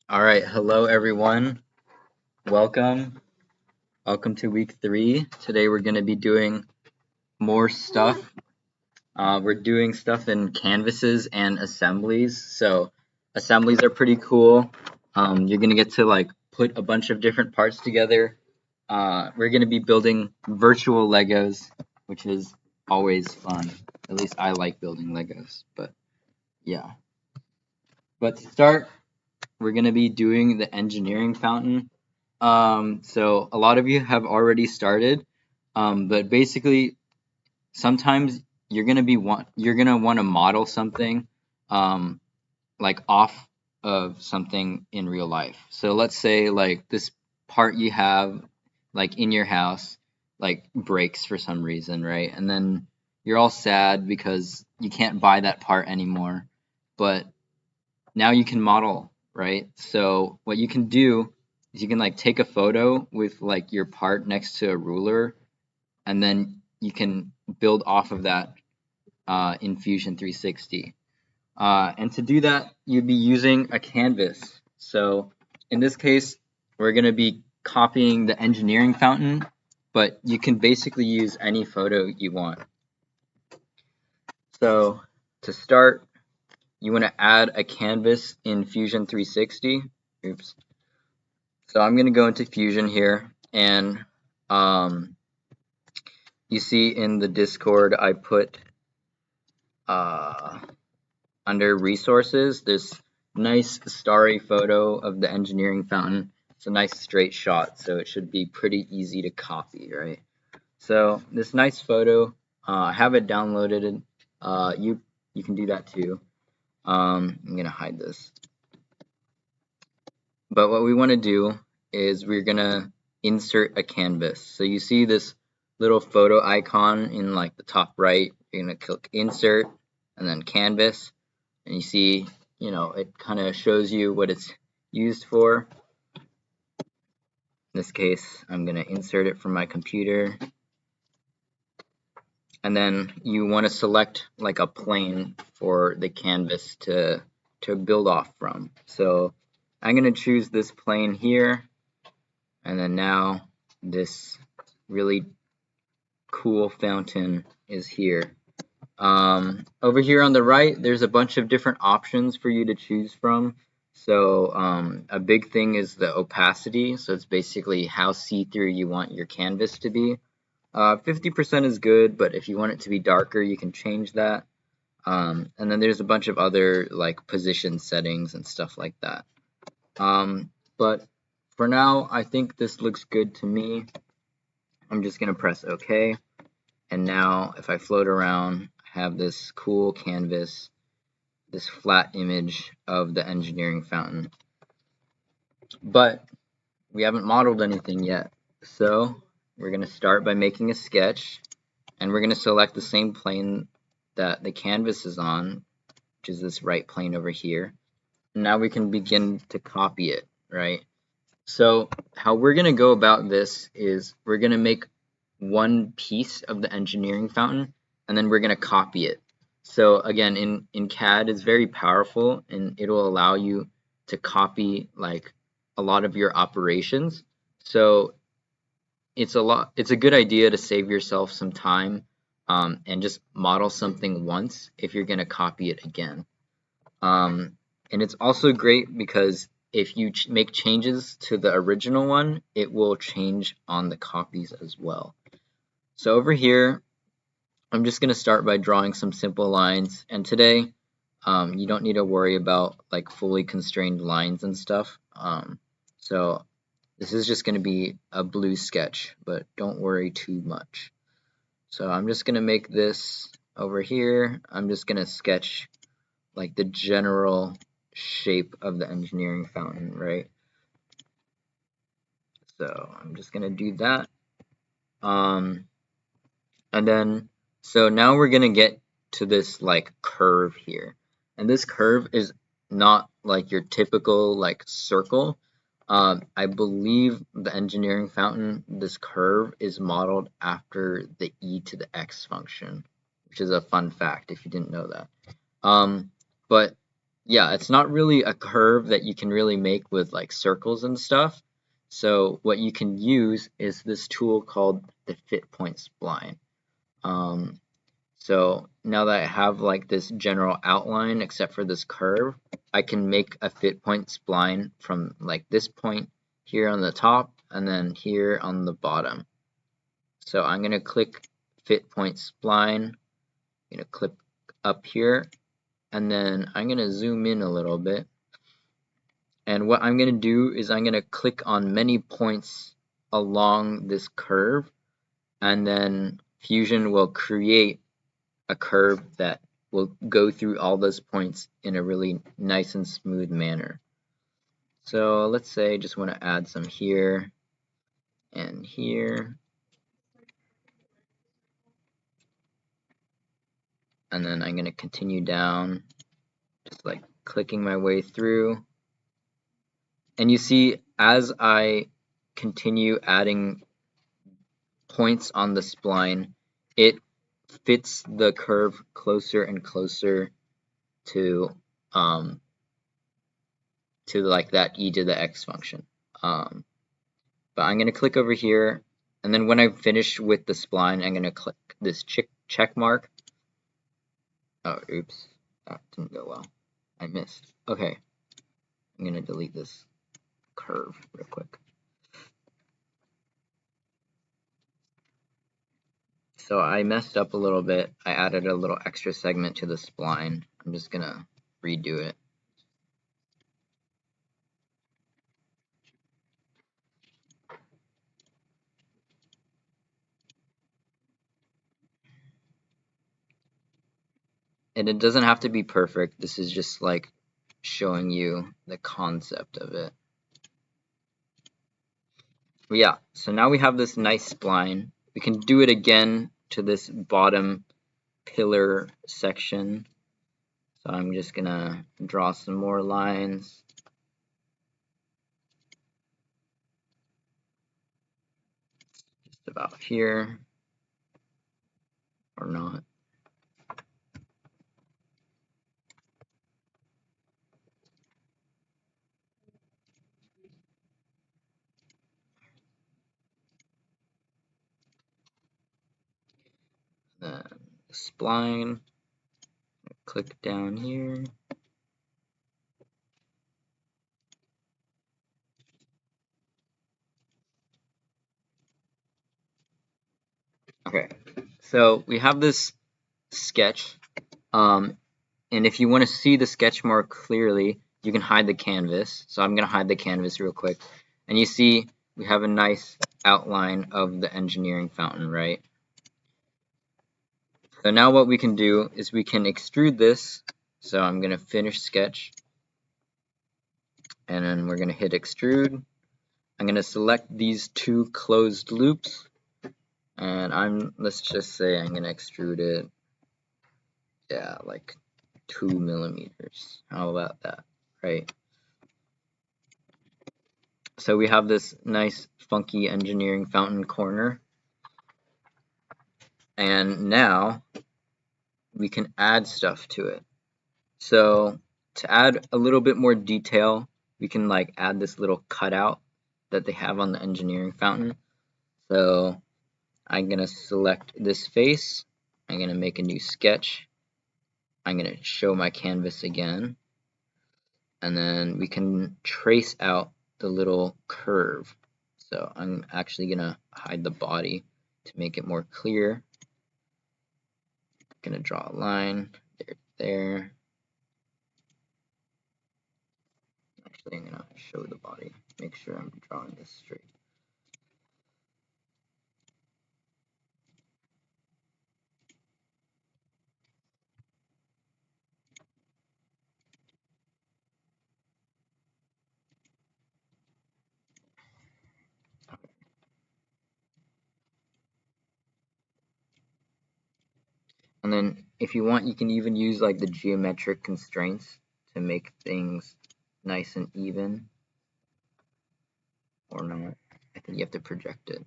All right, hello everyone. Welcome. Welcome to week 3. Today we're going to be doing more stuff. We're doing stuff in canvases and assemblies. So assemblies are pretty cool. You're going to get to put a bunch of different parts together. We're going to be building virtual Legos, which is always fun. At least I like building Legos, but yeah. But to start, we're going to be doing the engineering fountain. So a lot of you have already started, but basically sometimes you're gonna want to model something like off of something in real life. So let's say like this part you have like in your house like breaks for some reason, right? And then you're all sad because you can't buy that part anymore. But now you can model, right? So what you can do is you can like take a photo with like your part next to a ruler, and then you can build off of that in Fusion 360. And to do that, you'd be using a canvas. So in this case, we're going to be copying the engineering fountain, but you can basically use any photo you want. So to start, you want to add a canvas in Fusion 360. Oops. So I'm going to go into Fusion here, and you see in the Discord I put under resources this nice starry photo of the engineering fountain. It's a nice straight shot, so it should be pretty easy to copy, right? So this nice photo, I have it downloaded. You can do that too. I'm gonna hide this. But what we want to do is we're gonna insert a canvas. So you see this little photo icon in like the top right. You're gonna click insert and then canvas, and you see, it kind of shows you what it's used for. In this case, I'm gonna insert it from my computer, and then you want to select like a plane for the canvas to build off from. So I'm gonna choose this plane here. And then now this really cool fountain is here. Over here on the right, there's a bunch of different options for you to choose from. So a big thing is the opacity. So it's basically how see-through you want your canvas to be. 50% is good, but if you want it to be darker, you can change that. And then there's a bunch of other like position settings and stuff like that. But for now, I think this looks good to me. I'm just going to press OK. And now if I float around, I have this cool canvas, this flat image of the engineering fountain. But we haven't modeled anything yet. So we're going to start by making a sketch. And we're going to select the same plane that the canvas is on, which is this right plane over here. And now we can begin to copy it, right? So how we're going to go about this is we're going to make one piece of the engineering fountain, and then we're going to copy it. So again, in CAD, it's very powerful, and it'll allow you to copy like a lot of your operations. So it's a good idea to save yourself some time and just model something once if you're going to copy it again. And it's also great because if you make changes to the original one, it will change on the copies as well. So over here, I'm just going to start by drawing some simple lines. And today, you don't need to worry about like fully constrained lines and stuff. So this is just going to be a blue sketch, but don't worry too much. So I'm just going to make this over here. I'm just going to sketch like the general shape of the engineering fountain, right? So I'm just gonna do that. And then so now we're gonna get to this like curve here. And this curve is not like your typical like circle. I believe the engineering fountain, this curve is modeled after the e to the x function, which is a fun fact if you didn't know that. But yeah, it's not really a curve that you can really make with like circles and stuff. So what you can use is this tool called the fit point spline. Um, so now that I have like this general outline except for this curve, I can make a fit point spline from like this point here on the top and then here on the bottom. So I'm going to click fit point spline, I'm going to click up here, and then I'm going to zoom in a little bit. And what I'm going to do is I'm going to click on many points along this curve, and then Fusion will create a curve that will go through all those points in a really nice and smooth manner. So let's say I just want to add some here and here. And then I'm going to continue down, just like clicking my way through. And you see, as I continue adding points on the spline, it fits the curve closer and closer to like that e to the x function. But I'm going to click over here, and then when I finish with the spline, I'm going to click this check mark. Oh, oops, that didn't go well. I missed. Okay, I'm going to delete this curve real quick. So I messed up a little bit. I added a little extra segment to the spline. I'm just going to redo it. And it doesn't have to be perfect. This is just like showing you the concept of it. But yeah, so now we have this nice spline. We can do it again to this bottom pillar section. So I'm just gonna draw some more lines. Just about here, or not. Then spline, click down here. Okay, so we have this sketch, and if you want to see the sketch more clearly, you can hide the canvas. So I'm going to hide the canvas real quick, and you see we have a nice outline of the engineering fountain, right? So now what we can do is we can extrude this. So I'm going to finish sketch, and then we're going to hit extrude. I'm going to select these two closed loops, and let's just say I'm going to extrude it, yeah, like 2 millimeters. How about that, right? So we have this nice funky engineering fountain corner, and now we can add stuff to it. So to add a little bit more detail, we can like add this little cutout that they have on the engineering fountain. So I'm gonna select this face, I'm gonna make a new sketch, I'm gonna show my canvas again, and then we can trace out the little curve. So I'm actually gonna hide the body to make it more clear. I'm gonna draw a line there. Actually, I'm gonna show the body, make sure I'm drawing this straight. And then if you want, you can even use like the geometric constraints to make things nice and even, or not. I think you have to project it.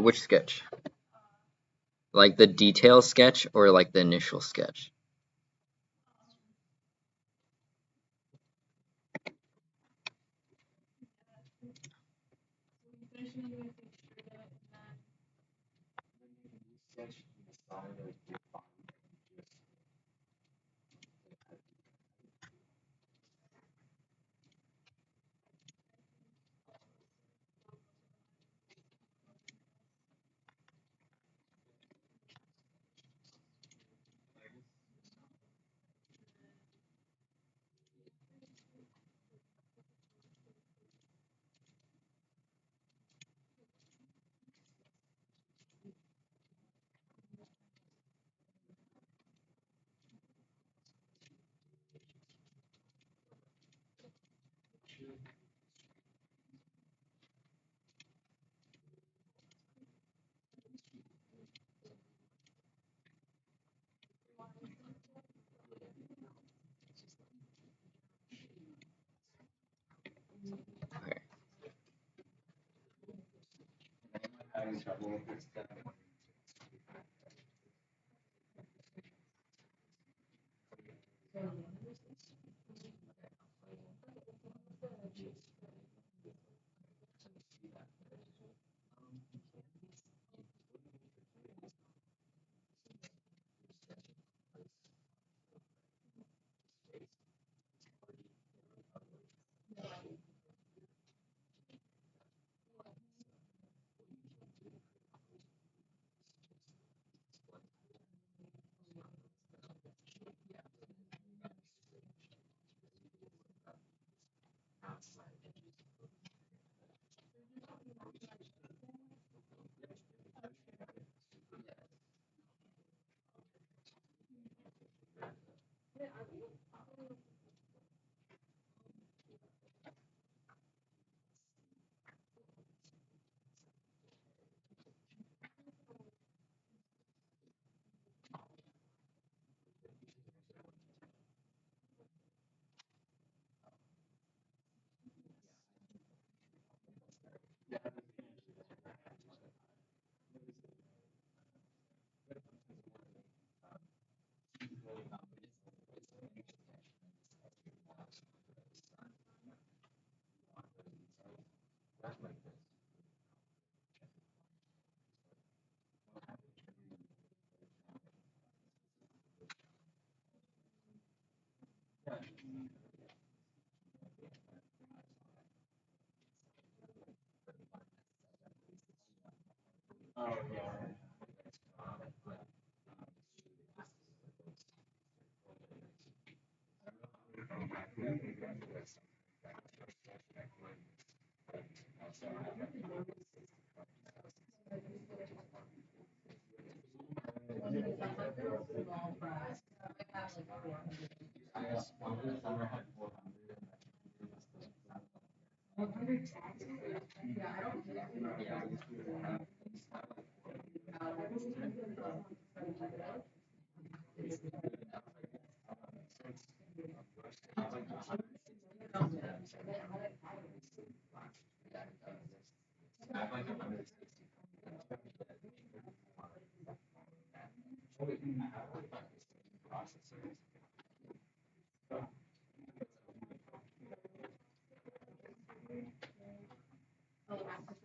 Which sketch? Like the detail sketch or like the initial sketch? Okay.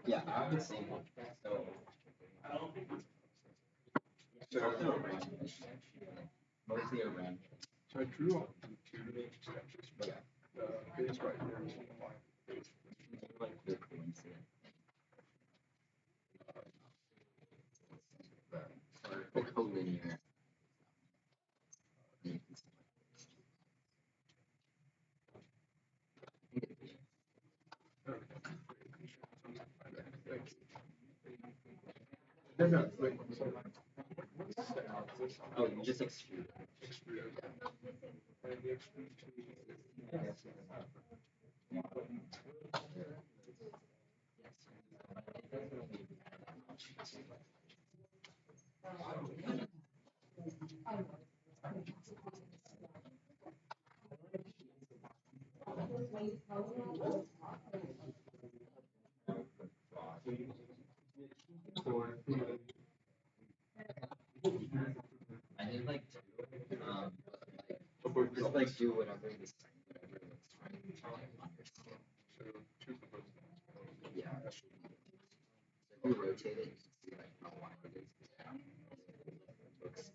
Yeah, I have the same one. Mostly around. So I drew on two sketches, but the base right here is fine. Like the coincidence. The collinear. No, no, like, so Oh, you just extrude. extrude. And the extrude like do whatever this whatever looks right on your scale. So two proposed. Yeah. So if you rotate it, you can see like how wide it is. It looks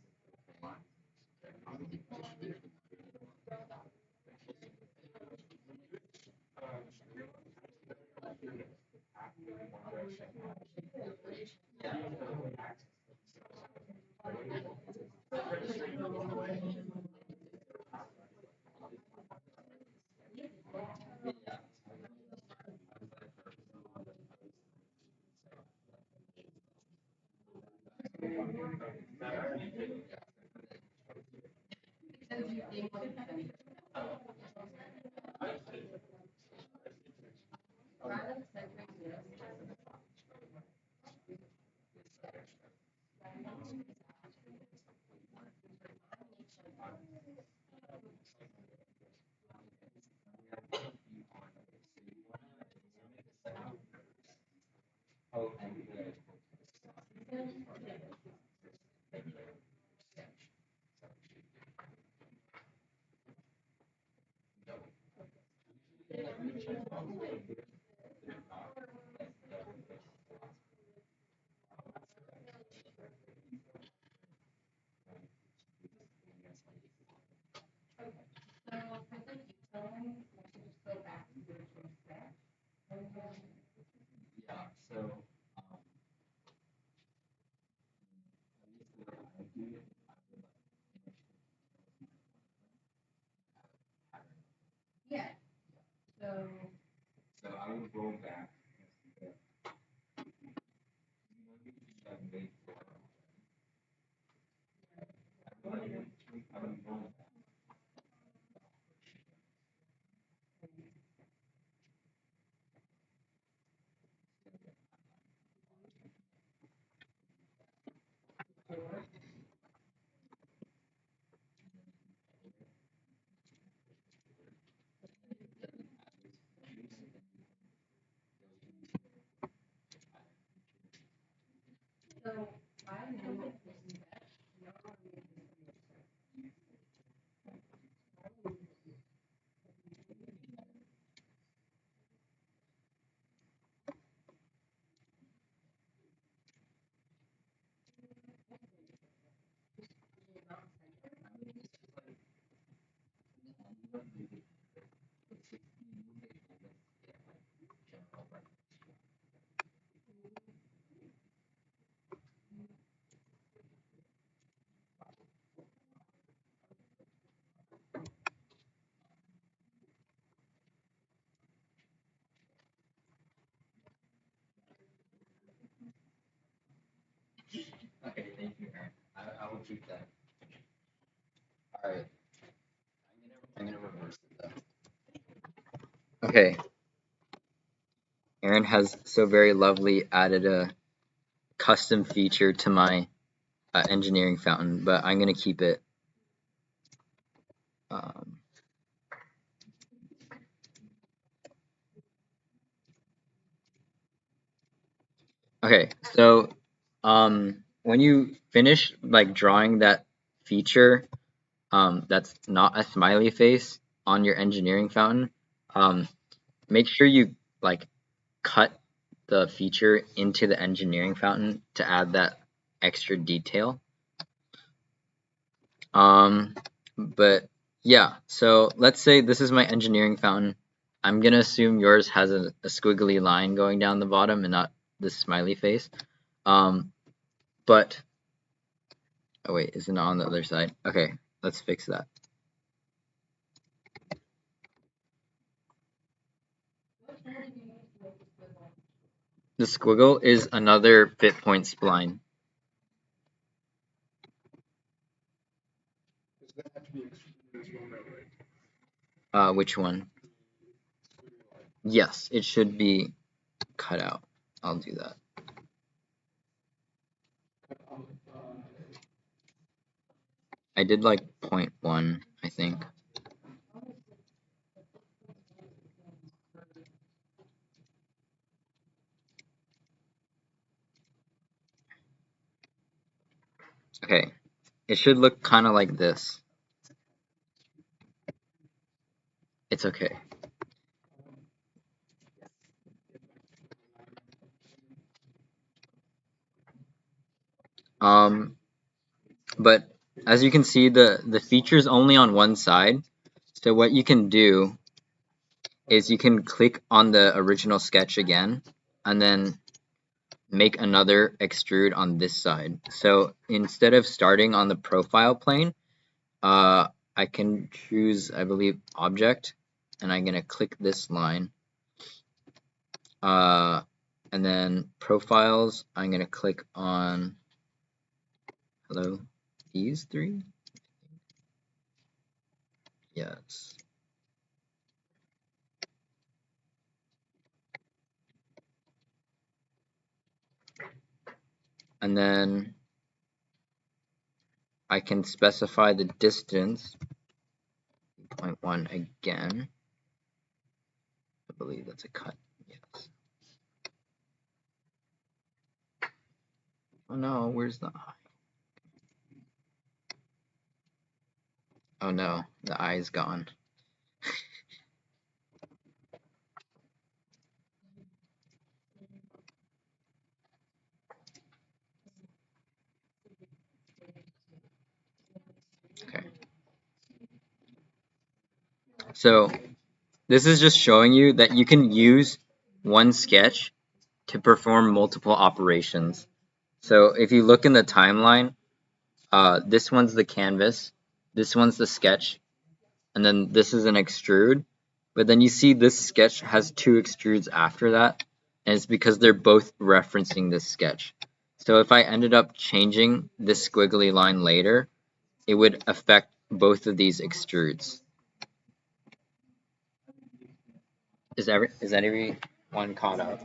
yeah. So so I would roll back. Okay, thank you, Aaron. I will keep that. All right. I'm gonna reverse it though. Okay. Aaron has so very lovely added a custom feature to my engineering fountain, but I'm gonna keep it. Um, okay, so when you finish like drawing that feature, that's not a smiley face on your engineering fountain, make sure you like cut the feature into the engineering fountain to add that extra detail. But yeah, so let's say this is my engineering fountain. I'm gonna assume yours has a squiggly line going down the bottom and not this smiley face. But oh wait, is it not on the other side? Okay, let's fix that. The squiggle is another fit point spline. Does that have to be extruded as well, right? Which one? Yes, it should be cut out. I'll do that. I did like 0.1, I think. Okay, it should look kind of like this. It's okay. But as you can see, the feature's only on one side. So what you can do is you can click on the original sketch again, and then make another extrude on this side. So instead of starting on the profile plane, I can choose, I believe, object, and I'm gonna click this line. And then profiles, I'm gonna click on, hello, these three? Yes. And then I can specify the distance, 0.1 again. I believe that's a cut, yes. Oh no, where's the eye? Oh no, the eye's gone. Okay. So this is just showing you that you can use one sketch to perform multiple operations. So if you look in the timeline, this one's the canvas, this one's the sketch, and then this is an extrude. But then you see this sketch has two extrudes after that, and it's because they're both referencing this sketch. So if I ended up changing this squiggly line later, it would affect both of these extrudes. Is everyone caught up?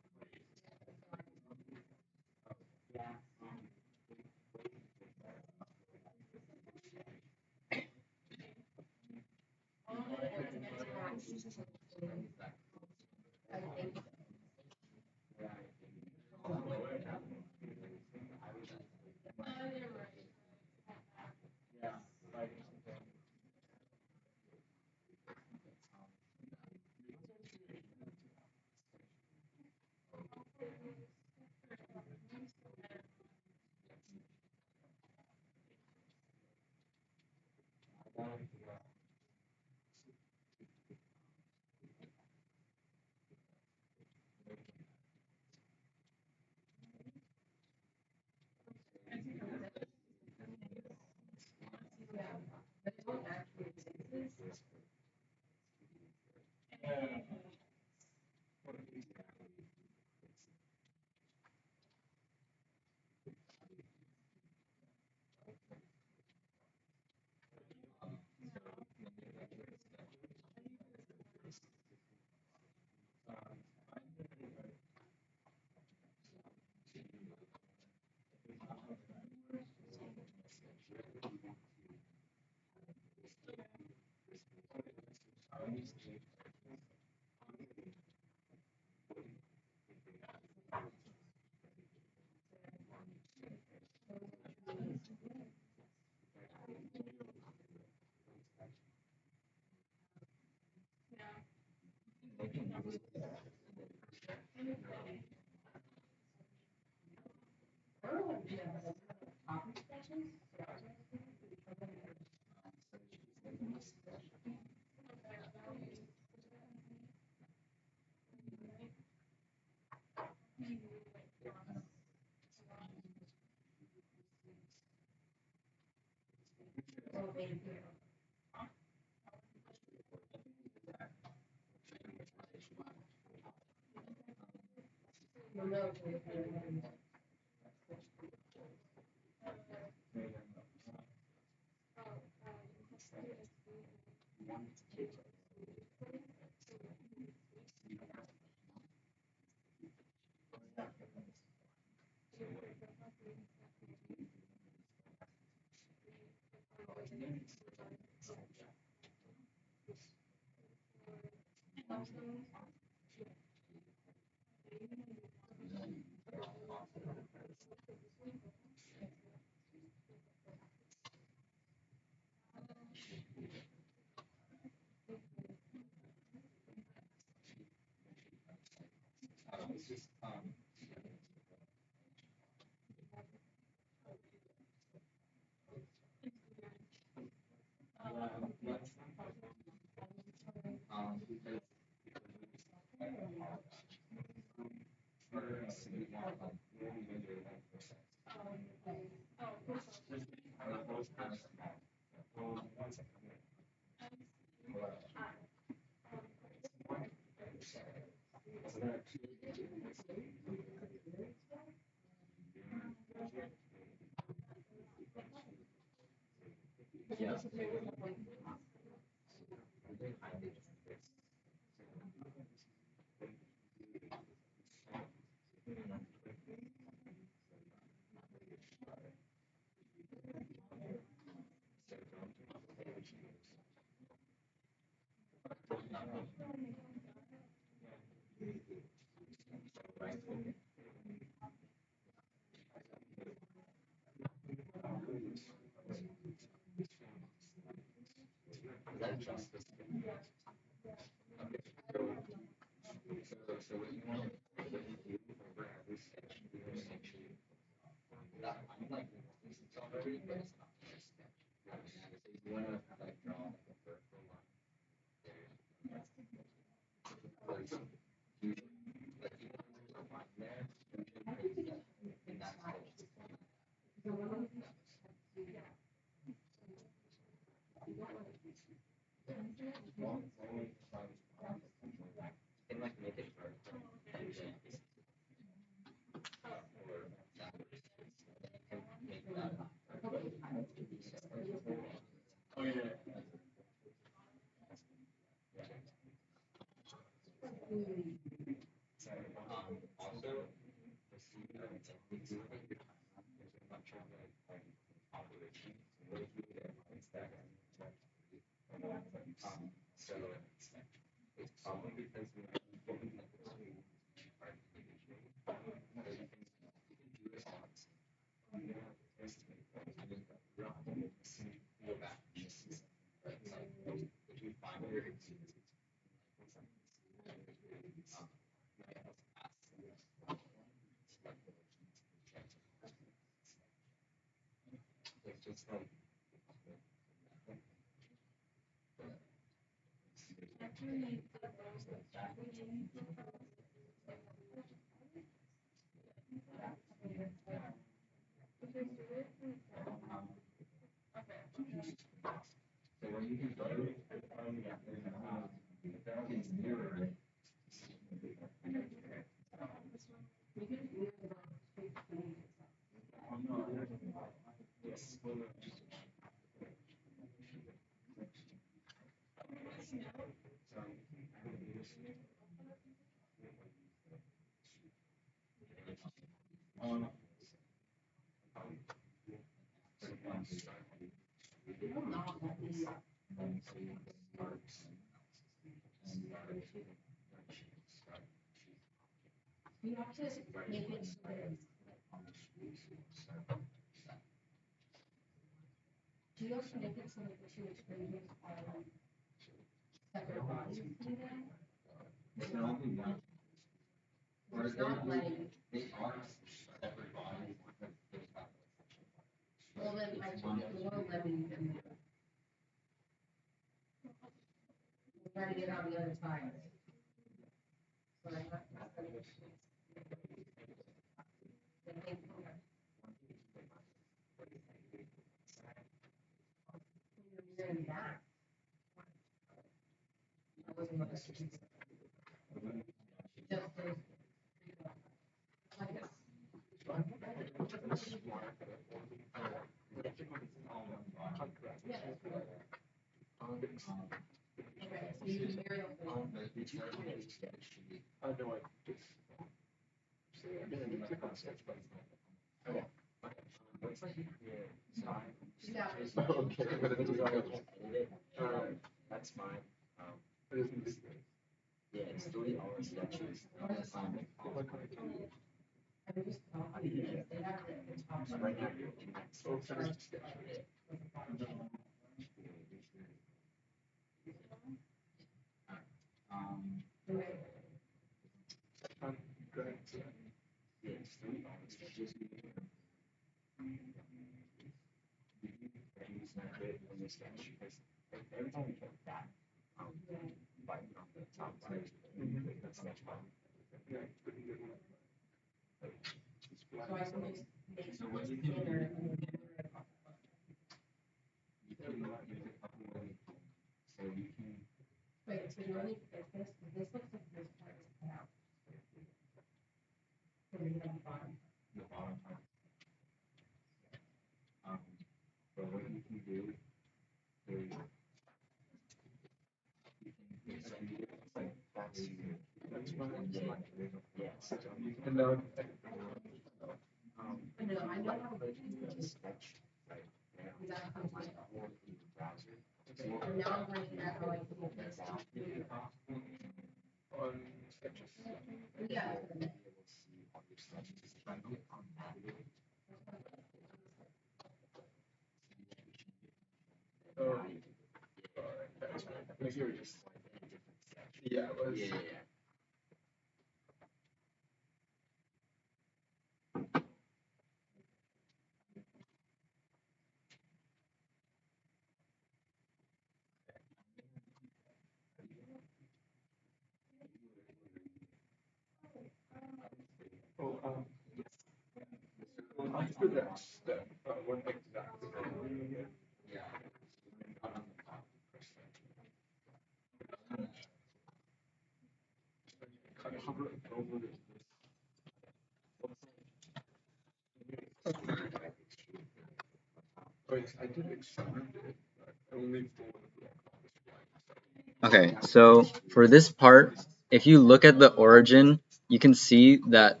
Okay, so for this part, if you look at the origin, you can see that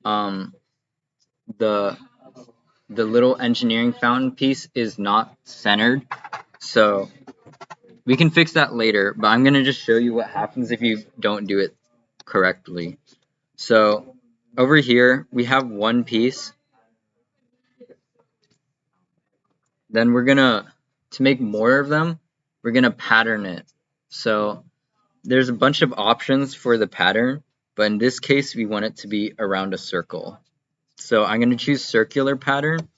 um, the little engineering fountain piece is not centered. So we can fix that later, but I'm gonna just show you what happens if you don't do it correctly. So over here we have one piece. Then we're gonna, to make more of them, we're gonna pattern it. So there's a bunch of options for the pattern, but in this case we want it to be around a circle. So I'm gonna choose circular pattern.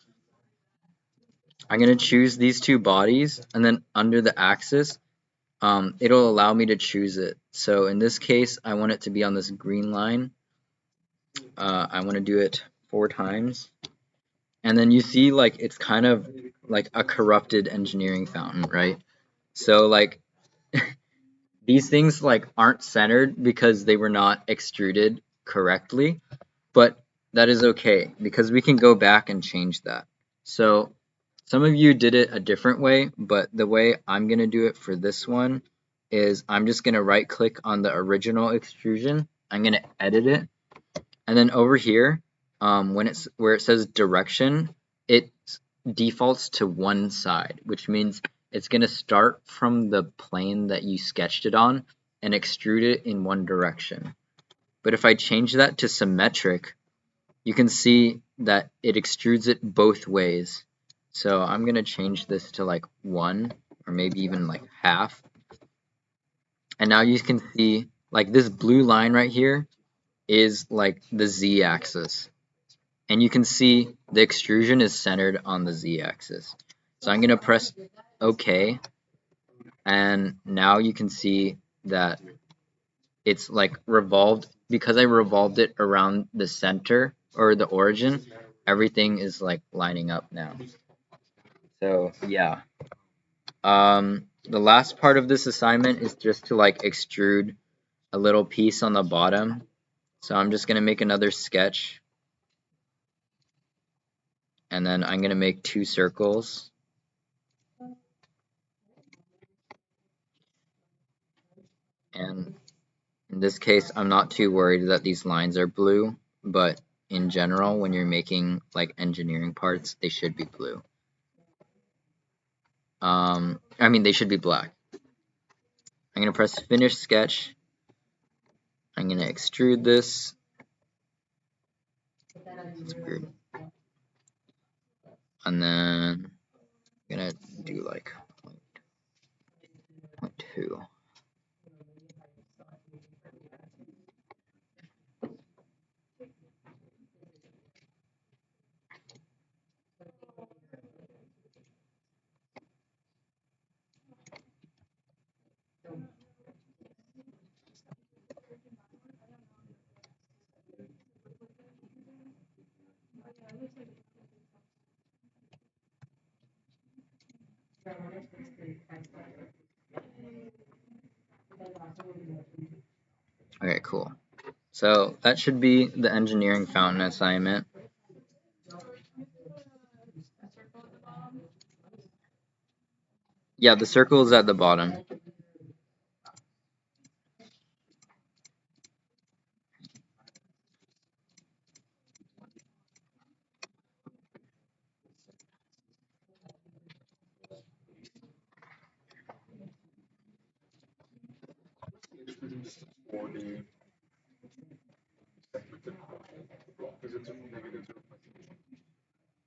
I'm gonna choose these two bodies, and then under the axis, it'll allow me to choose it. So in this case, I want it to be on this green line. I want to do it 4 times. And then you see like it's kind of like a corrupted engineering fountain, right? So like these things like aren't centered because they were not extruded correctly, but that is okay because we can go back and change that. So some of you did it a different way, but the way I'm going to do it for this one is I'm just going to right click on the original extrusion. I'm going to edit it. And then over here, when it's where it says direction, it defaults to one side, which means it's going to start from the plane that you sketched it on and extrude it in one direction. But if I change that to symmetric, you can see that it extrudes it both ways. So I'm going to change this to like 1 or maybe even like half. And now you can see like this blue line right here is like the z-axis. And you can see the extrusion is centered on the z-axis. So I'm going to press OK. And now you can see that it's like revolved. Because I revolved it around the center or the origin, everything is like lining up now. So yeah. The last part of this assignment is just to like extrude a little piece on the bottom. So I'm just going to make another sketch. And then I'm going to make 2 circles. And in this case, I'm not too worried that these lines are blue, but in general, when you're making like engineering parts, they should be blue. I mean, they should be black. I'm going to press finish sketch. I'm going to extrude this. That's weird. And then I'm going to do like 0.2. Okay, cool. So that should be the engineering fountain assignment. Yeah, the circle is at the bottom.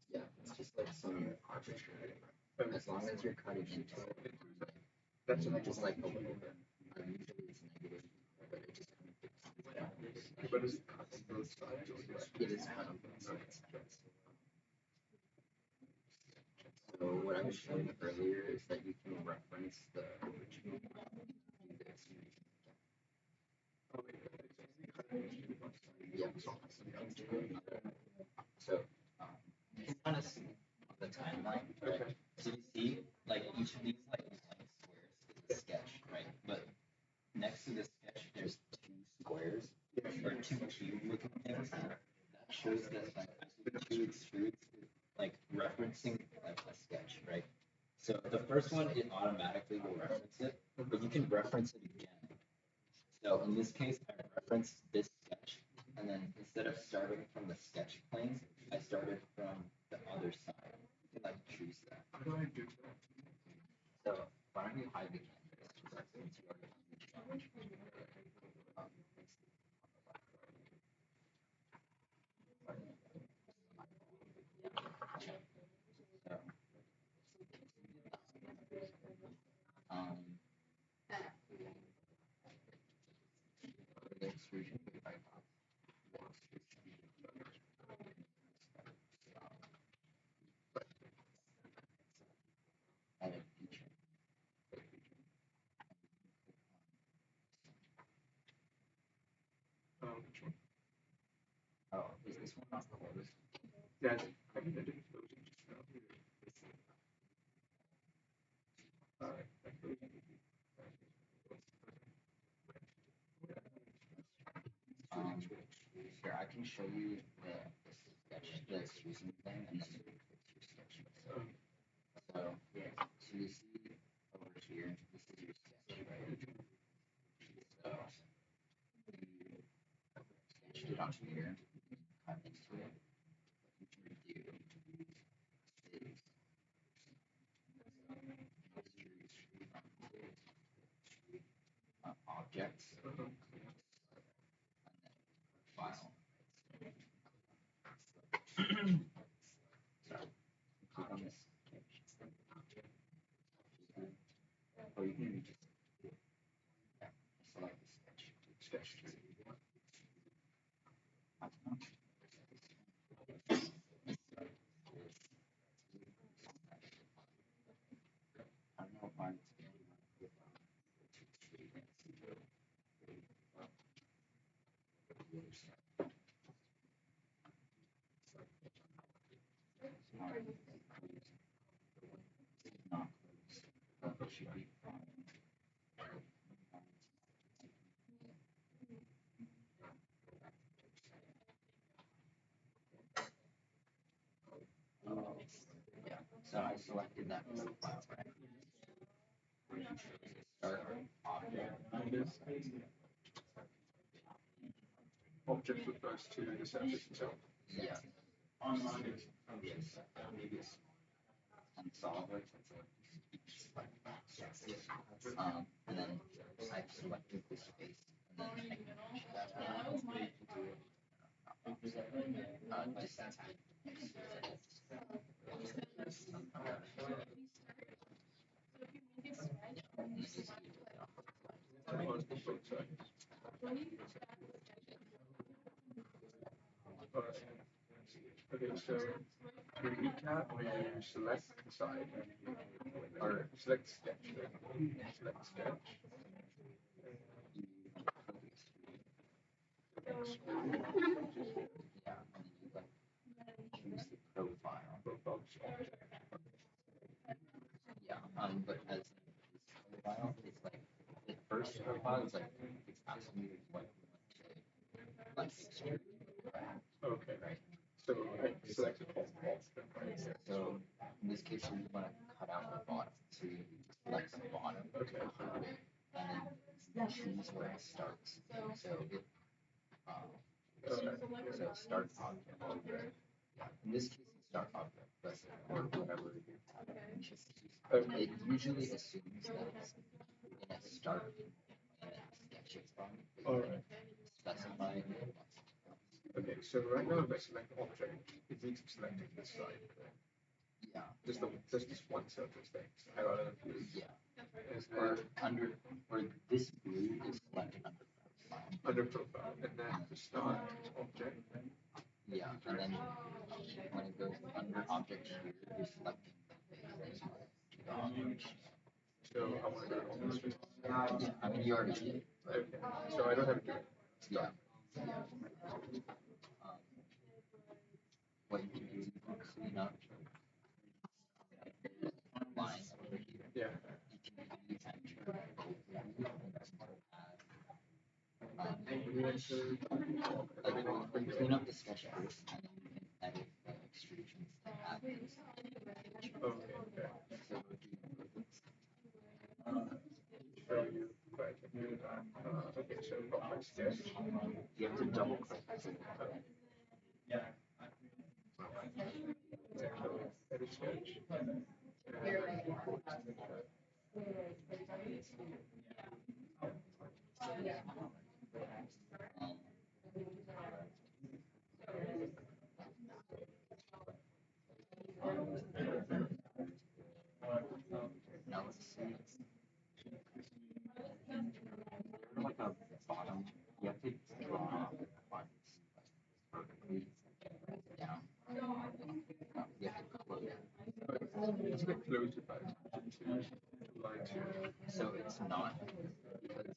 Yeah, it's just like some arbitrary. As long as you're cutting into it, that's just like a little bit. Usually it's negative, but it just kind of fixes But it's cutting both sides. it is kind of both sides. So what I was showing earlier is that you can reference the original index. Yeah. So you can kind of see on the timeline, right? So you see, like each of these like blank squares is a sketch, right? But next to the sketch, there's 2 squares or 2 cube-looking things. That shows that like 2 extrudes is like referencing like a sketch, right? So the first one, it automatically will reference it, but you can reference it again. So in this case, I referenced this sketch, and then instead of starting from the sketch plane, I started from the other side. You can like choose that. How do I do that? So why don't you hide the canvas? Since you already have the challenge. Um, the extrusion edit feature. Which one? Oh, is this one not closed? Yeah, I didn't close it just now. Here, I can show you the sketch, the extrusion thing, and then you can fix your sketch. So yeah, so you see over here, this is your sketch, right? So you sketched it onto here, cut into it. What you can do is objects, and then file. So click on this sketch. Or you can just select the sketch. I don't know why it's not closed. It should be fine. Yeah, so I selected that profile, right? Start object. Object refers to the surface itself. Yeah. Yes. And solve it. And then I've selected this space, and then I can push that around. Distance. On both sides. Okay, so to recap, you select the side, or select sketch, select sketch. Extrude. Yeah, and then you like choose the profile. Profile object. Yeah, but as this profile, it's like the first profile is like it's absolutely what we want to like extrude. Okay. Right. So I selected all object right here. So in this case, we want to cut out the bottom. So you select the bottom. Okay. And then choose where it starts. So it so start object. Yeah. In this case, it's start object, but or whatever you have. It usually assumes that it's in a start and a sketch from. All right. Specify. Okay, so right now if I select object, it means I'm selecting this side. Yeah. Just this one surface thing. I rather than blue. Yeah. Or this blue is selected under profile, and then to start object. Yeah, and then when it goes under object here, you're selecting the object. So I want to go to all this. Yeah, I mean you already did. Okay. So I don't have to do it. Yeah. What you can do is you can clean up lines over here. Yeah. You can enter clean up the sketch first, and then you can edit the extrusions to add these. Okay. So Show you if I can do that. Okay, so I've got my sketch. you have to double click. Edit sketch. Now let's see. Like a bottom, you have to draw lines vertically down. You have to close it. Let's get close to that. Line two. So it's not because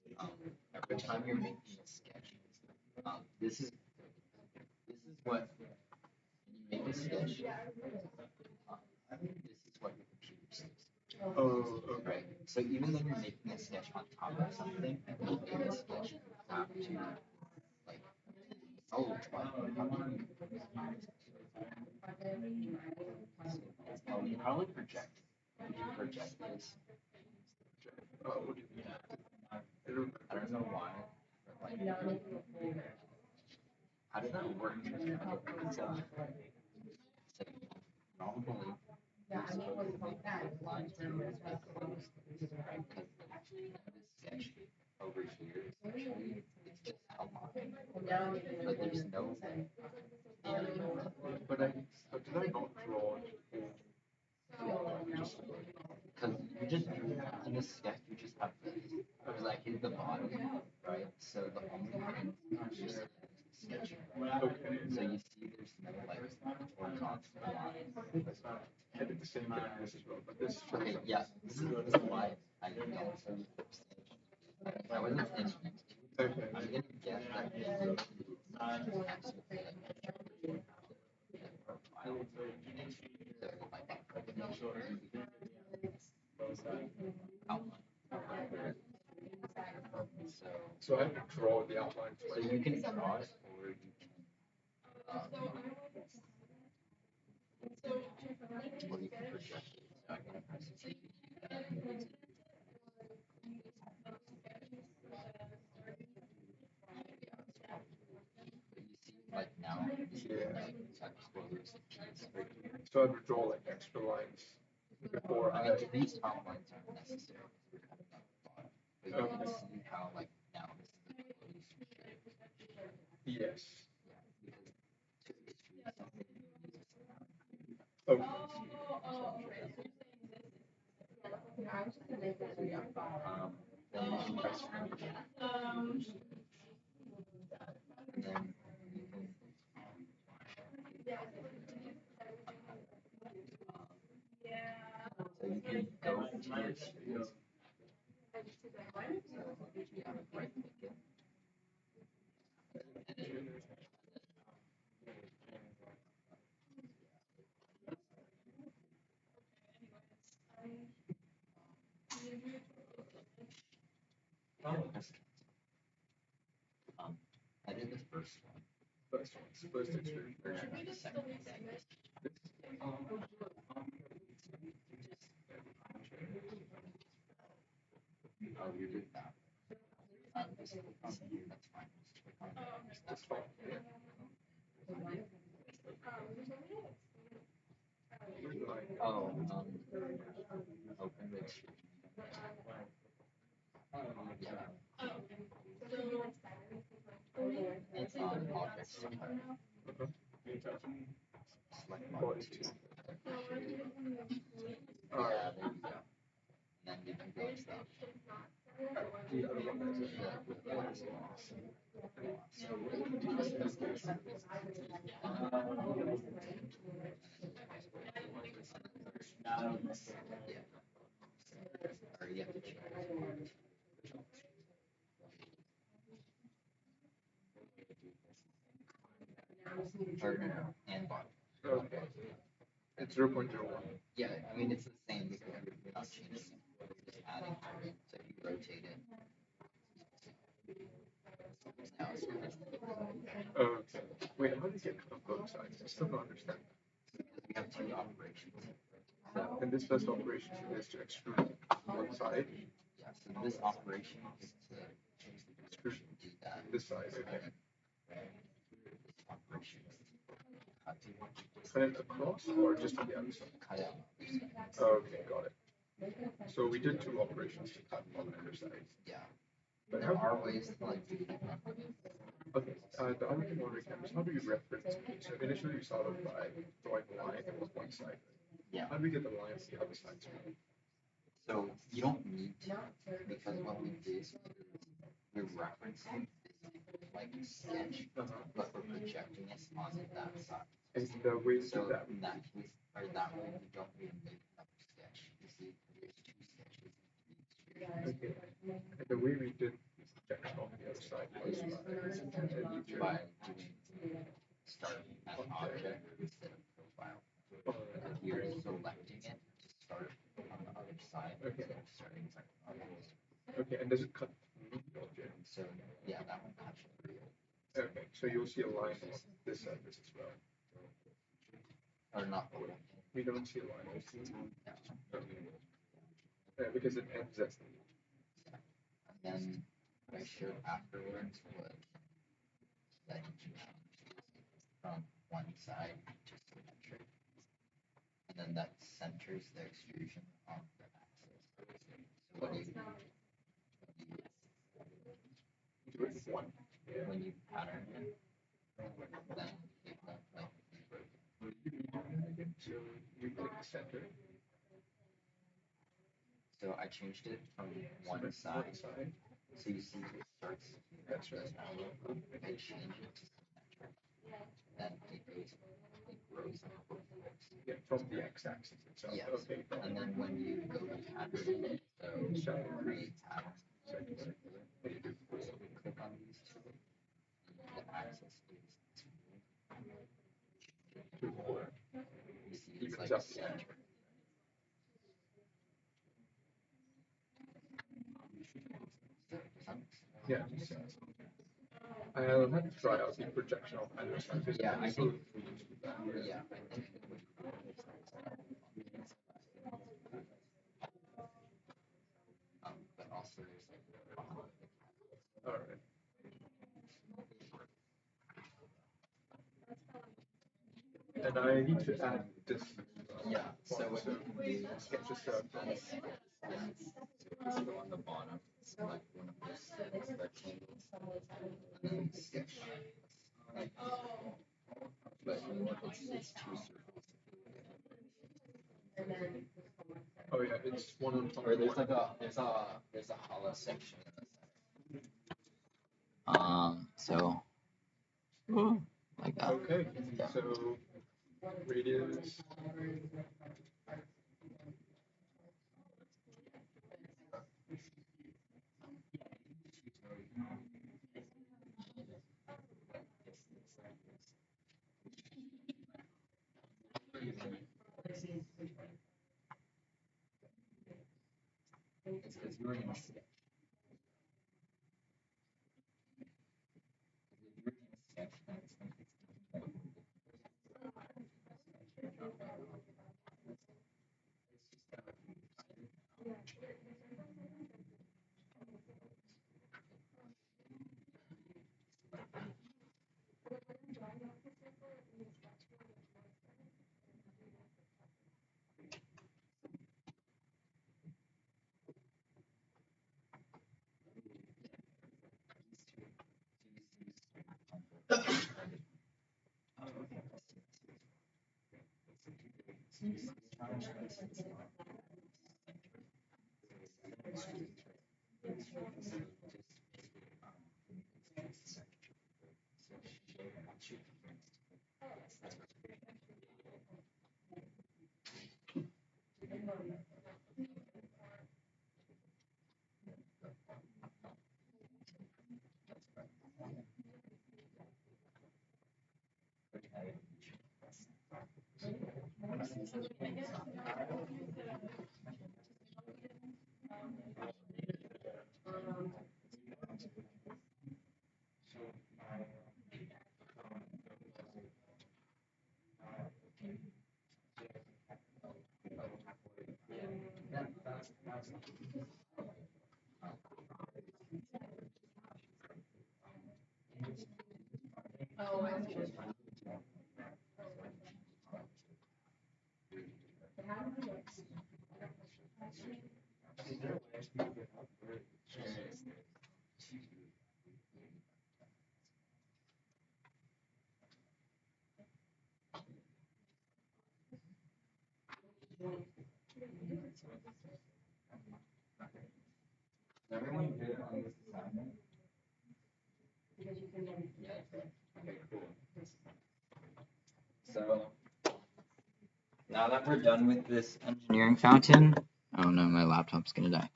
every time you're making a sketch, this is what when you make a sketch. This is what your computer sees. Oh, okay. Right. So even though you're making a sketch on top of something, you make a sketch, you have to like you probably project. You can project this. What do you mean? I don't know why, but like how does that work? So normally you're supposed to make lines here, right? Because this sketch over here is but there's no area. But did I not draw it? Just Because you just in the sketch you just have this. There's like in the bottom, right? So the only thing is just sketch. okay. So you see there's no like horizontal lines. I did the same thing on this as well, but this shows Okay, up. yeah, this is why I don't see I wasn't thinking. Okay. I'm gonna guess that this is So I have to draw the outline so first. you can draw it or you can project it. So I'm gonna press T. But you see like now this is like exposed piece right here. So I have to draw like extra lines before I mean these top lines aren't necessary because we're cutting out the bottom. But you can see how like now this is a closed shape. Yes. Yeah, because to extrude something you use this amount. Okay. Then you can press finish. And then you can so you can go into your extrude. So yeah, right click it. Press I did the first one. First one. First extrusion. The second one. Oh, you did that. This that's fine. Just click on That's fine. Yeah. Oh, open the extrusion. Yeah. It's on objects. Select body two. Yeah, there you go. And then you can go to that. The other one is Or you have to change. Or no, and bottom. okay. It's 0.01. Yeah, I mean it's the same because you're not changing it. You're just adding it. So if you rotate it. Now it's Okay. Wait, how do you get cut on both sides? I still don't understand. because we have two operations. So And this first operation is to extrude one side. yeah, so this operation is to change the extrusion, do that. This side, okay. This operation is to cut Cut it across or just on the other side? cut out. Okay, got it. So we did two operations to cut on the other side. Yeah. But There how? are ways to like do that. Okay, the other thing on canvas, how do you reference? So initially you started by drawing a line on one side. Yeah. How do we get the lines on the other side? So you don't need to because what we did is we're referencing this like sketch, but we're projecting it onto that side. And the way we So do that, in that case, or that way, we don't really make another sketch. You see, there's two sketches. okay. And the way we did projection on the other side was By doing start as object instead of profile. Because you're selecting it to start on the other side instead of starting on the other side. okay, and does it cut through the object? So yeah, that one cuts through. Okay, so you'll see a line on this surface as well. Or not. We don't see a line. We see because it ends at And then what I showed afterwards was that you can change from one side to symmetric. And then that centers the extrusion on the axis. So what do you do it with one. when you pattern it, then it won't like. So you click center. So I changed it from one side. So you see it starts. That's right. I change it to symmetric. Then it grows on both sides. Yeah, from the x-axis itself. Yes. Okay. And then when you go to pattern, so create tab, circular. So we click on these two. The axis is To four. you see it's Evens like up. center. Yeah. I'll have to try out the projection of panels. Yeah, I think. Yeah, I think it would. But also there's like. All right. And I need to add this. Yeah. So what you can do sketch this out. is go on the bottom, select one of those rectangles, and then sketch. But it's two circles. Oh yeah, it's one on top. Or there's like there's a hollow section in the center. So like that. Okay. Yeah. So radius. It's because you were gonna sketch. You were gonna sketch that. Everyone good on this assignment? Okay, cool. So now that we're done with this engineering fountain, oh no, my laptop's gonna die.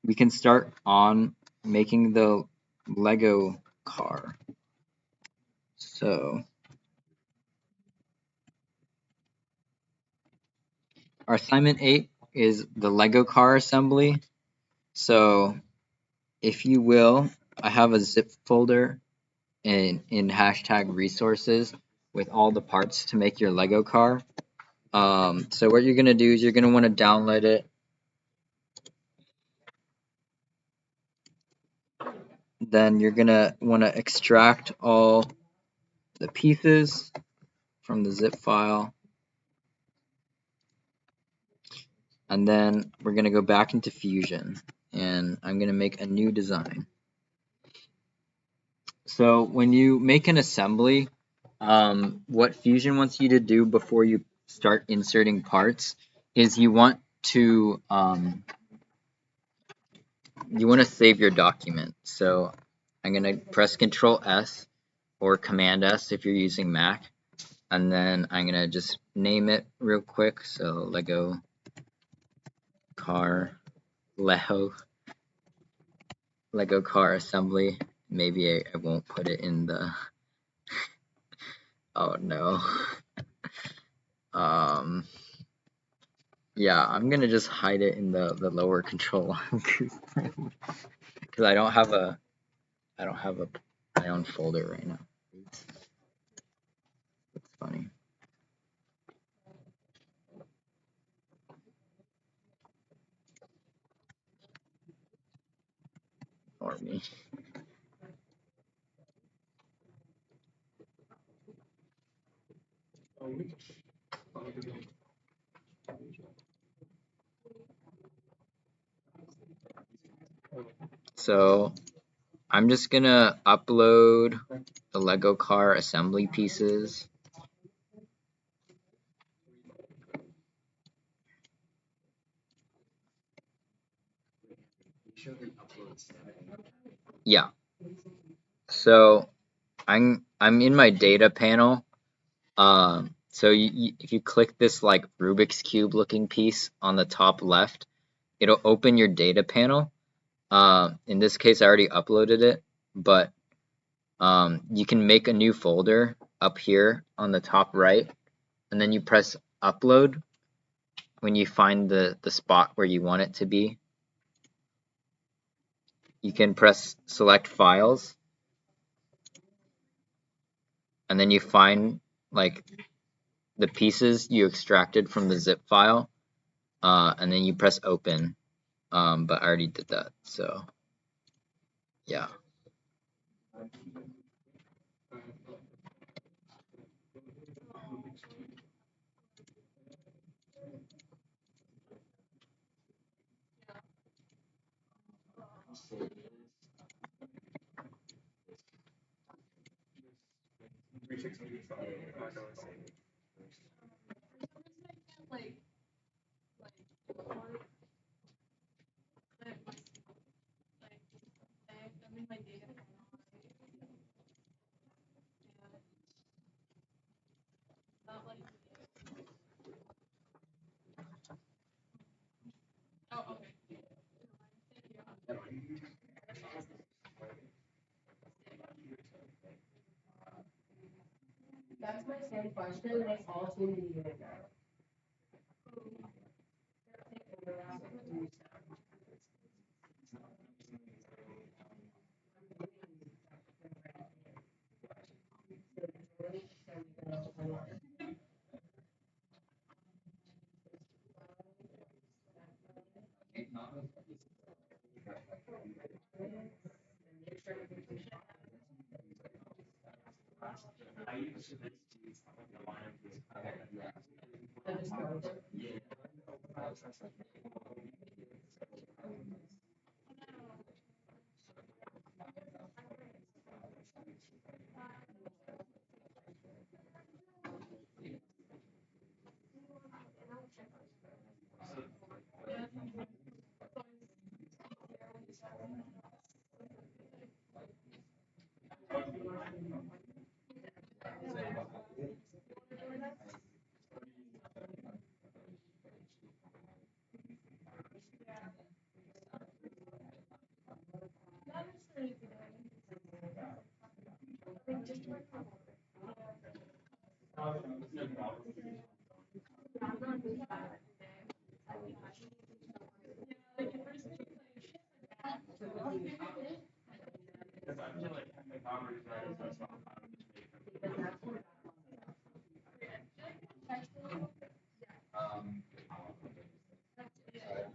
We can start on making the Lego car. So our assignment 8 is the Lego car assembly. So if you will, I have a zip folder in hashtag resources with all the parts to make your Lego car. So what you're gonna do is you're gonna want to download it. Then you're gonna want to extract all the pieces from the zip file. And then we're gonna go back into Fusion and I'm gonna make a new design. So when you make an assembly, what Fusion wants you to do before you start inserting parts is you want to save your document. So I'm gonna press Control S or Command S if you're using Mac, and then I'm gonna just name it real quick. So Lego car, Lego car assembly. Maybe I won't put it in the. Oh no. Yeah, I'm gonna just hide it in the lower control because I don't have my own folder right now. That's funny. Or me. So I'm just gonna upload the Lego car assembly pieces. Yeah. So I'm in my data panel. So if you click this like Rubik's Cube looking piece on the top left, it'll open your data panel. In this case, I already uploaded it, but you can make a new folder up here on the top right, and then you press upload when you find the spot where you want it to be. You can press select files, and then you find like the pieces you extracted from the zip file, and then you press open. But I already did that, so yeah.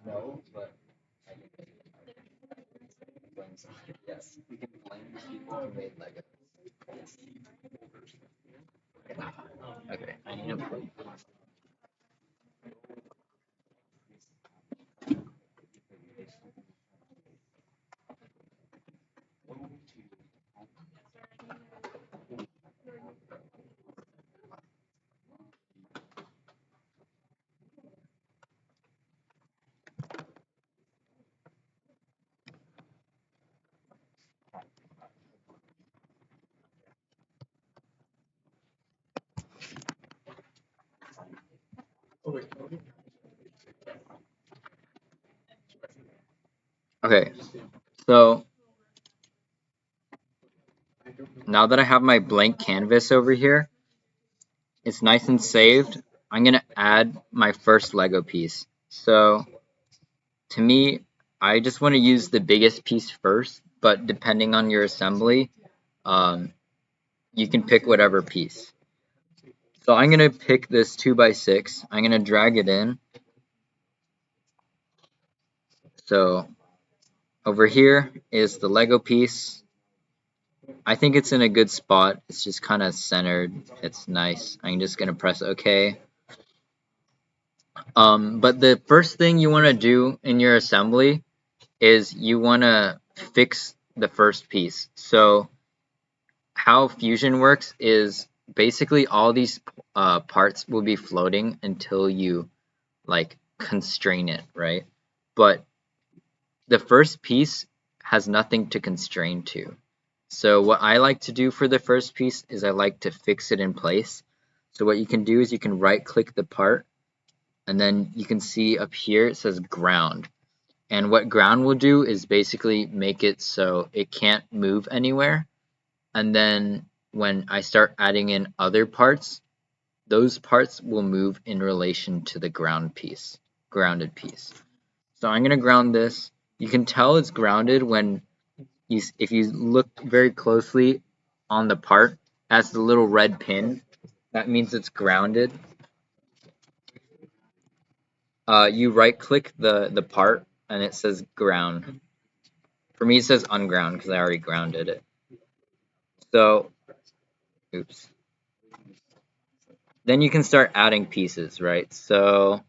No, but yes, we can blame people who made Lego. Okay, I need to put. Okay, so now that I have my blank canvas over here, it's nice and saved. I'm gonna add my first Lego piece. So to me, I just want to use the biggest piece first, but depending on your assembly, um, you can pick whatever piece. So I'm gonna pick this 2x6. I'm gonna drag it in. So over here is the Lego piece. I think it's in a good spot. It's just kind of centered. It's nice. I'm just gonna press OK. But the first thing you want to do in your assembly is you want to fix the first piece. So how Fusion works is basically all these parts will be floating until you like constrain it, right? But the first piece has nothing to constrain to. So what I like to do for the first piece is I like to fix it in place. So what you can do is you can right click the part and then you can see up here it says ground. And what ground will do is basically make it so it can't move anywhere. And then when I start adding in other parts, those parts will move in relation to the grounded piece. So I'm going to ground this. You can tell it's grounded when if you look very closely on the part, as the little red pin, that means it's grounded. You right click the part and it says ground. For me it says unground because I already grounded it. So, oops. Then you can start adding pieces, right? So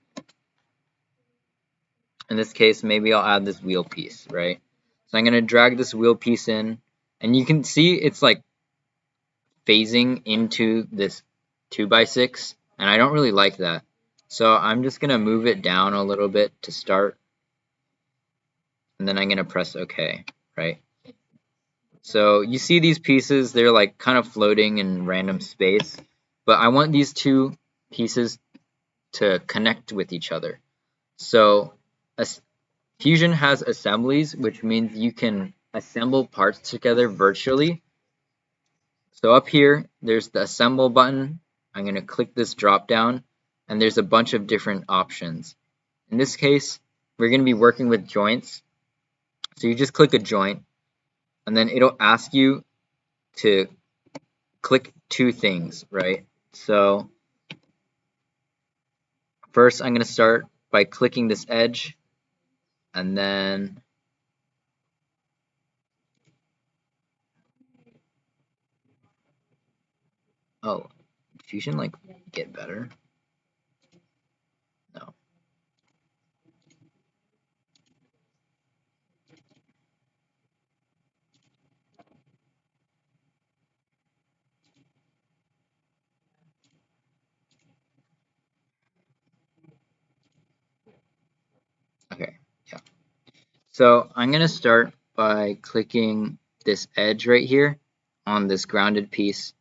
in this case, maybe I'll add this wheel piece, right? So I'm going to drag this wheel piece in, and you can see it's like phasing into this 2x6, and I don't really like that. So I'm just going to move it down a little bit to start, and then I'm going to press OK, right? So you see these pieces, they're like kind of floating in random space, but I want these two pieces to connect with each other. So Fusion has assemblies, which means you can assemble parts together virtually. So up here, there's the assemble button. I'm going to click this drop down, and there's a bunch of different options. In this case, we're going to be working with joints. So you just click a joint, and then it'll ask you to click two things, right? So first, I'm going to start by clicking this edge, and then oh, Fusion like get better? No. Okay, yeah. So I'm going to start by clicking this edge right here on this grounded piece.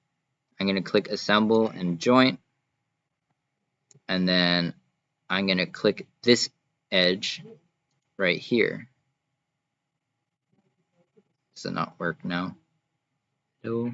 I'm going to click assemble and joint, and then I'm going to click this edge right here. Does it not work now? No.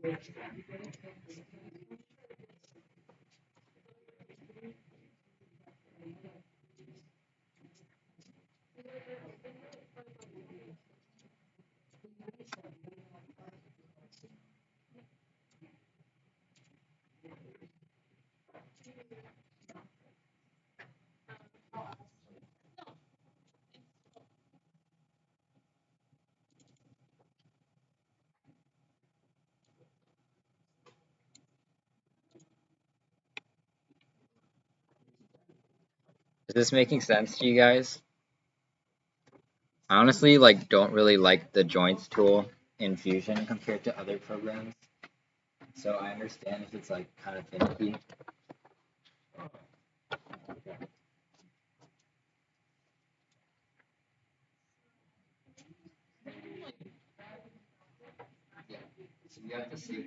Is this making sense to you guys? I honestly like don't really like the joints tool in Fusion compared to other programs. So I understand if it's like kind of finicky. So you have to see it.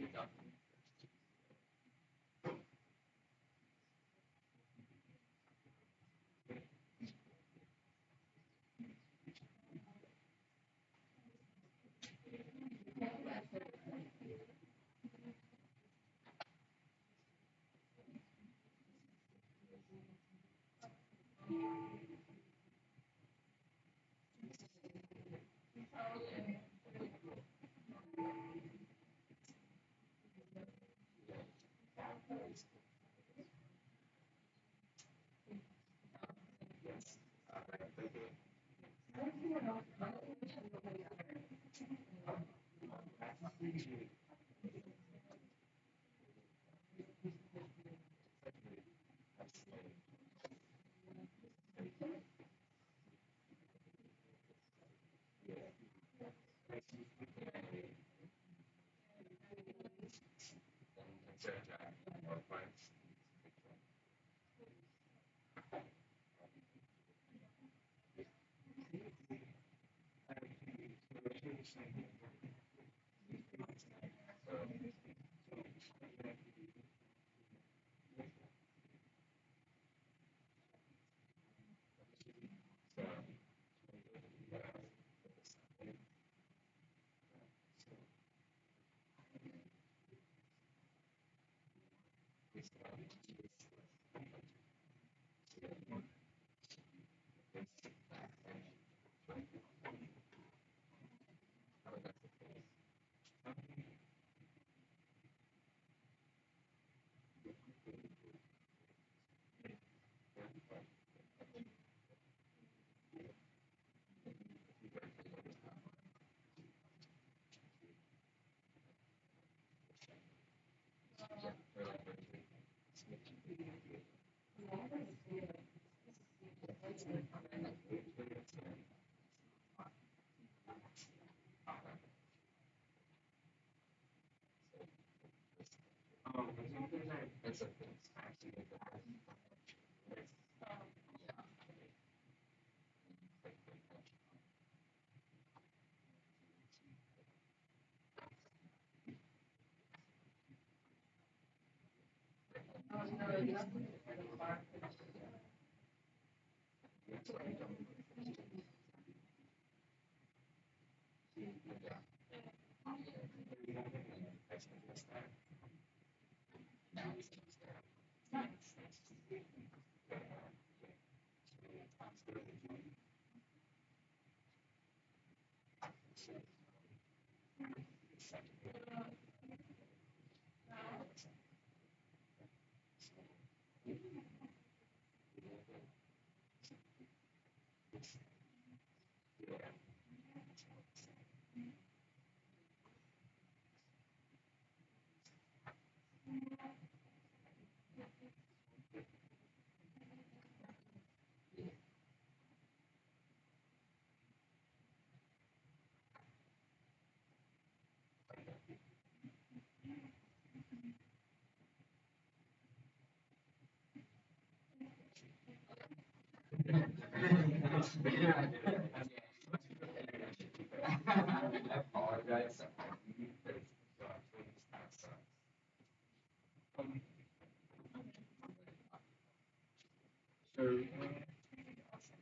So,